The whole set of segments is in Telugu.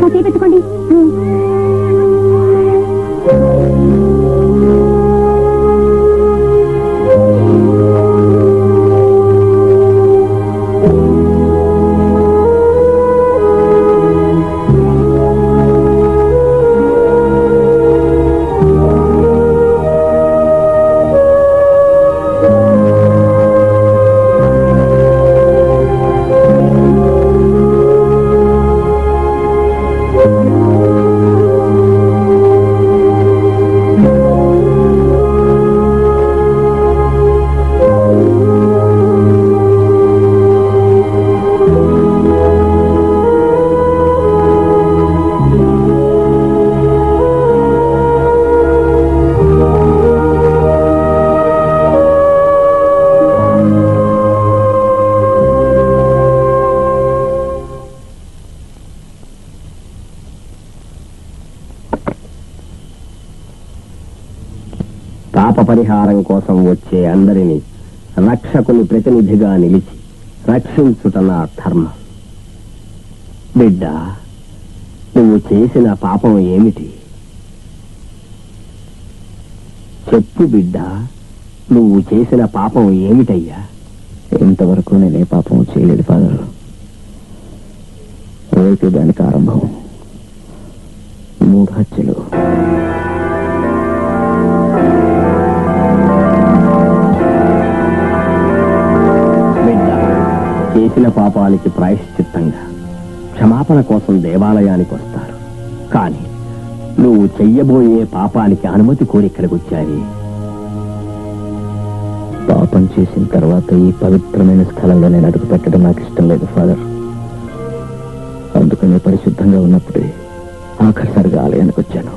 కాసేపు పెట్టుకోండి. పరిహారం కోసం వచ్చే అందరినీ రక్షకుని ప్రతినిధిగా నిలిచి రక్షించుట నా ధర్మం. బిడ్డ, నువ్వు చేసిన పాపం ఏమిటి? చెప్పు బిడ్డ, నువ్వు చేసిన పాపం ఏమిటయ్యా? ఇంతవరకు నేనే పాపం చేయలేదు ఫాదర్. రేపు దానికి ఆరంభం. 3 హత్యలు. చేసిన పాపానికి ప్రాయశ్చిత్తంగా క్షమాపణ కోసం దేవాలయానికి వస్తారు. కానీ నువ్వు చెయ్యబోయే పాపానికి అనుమతి కోరి ఇక్కడికి వచ్చావి. పాపం చేసిన తర్వాత ఈ పవిత్రమైన స్థలంలో నేను అడుగు పెట్టడం నాకు ఇష్టం లేదు ఫాదర్. అందుకని పరిశుద్ధంగా ఉన్నప్పుడే ఆఖరిసారిగా ఆలయానికి వచ్చాను.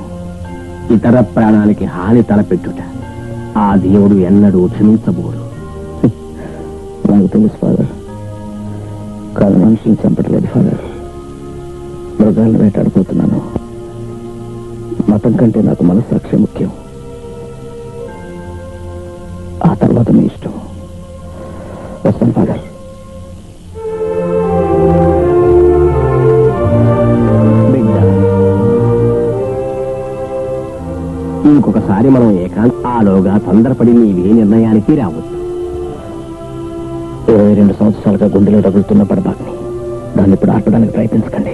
ఇతర ప్రాణానికి హాని తలపెట్టుట ఆ దేవుడు ఎన్నడూ క్షమించబోడు. నాకు తెలుసు ఫాదర్. కాదు, మనుషుల్ని చంపట్లేదు ఫాదర్. మృగాలను వేటాడిపోతున్నాను. మతం కంటే నాకు మనస్సాక్షి ముఖ్యం. ఆ తర్వాత మీ ఇష్టం. వస్తాను ఫాదర్. బిడ్డ, ఇంకొకసారి మనం ఆలోగా తొందరపడి నీవే నిర్ణయానికి రావద్దు. 22 సంవత్సరాలుగా గుండెలో రగులుతున్న పడబాగ్ని దాన్ని ఇప్పుడు ఆపడానికి ప్రయత్నించకండి.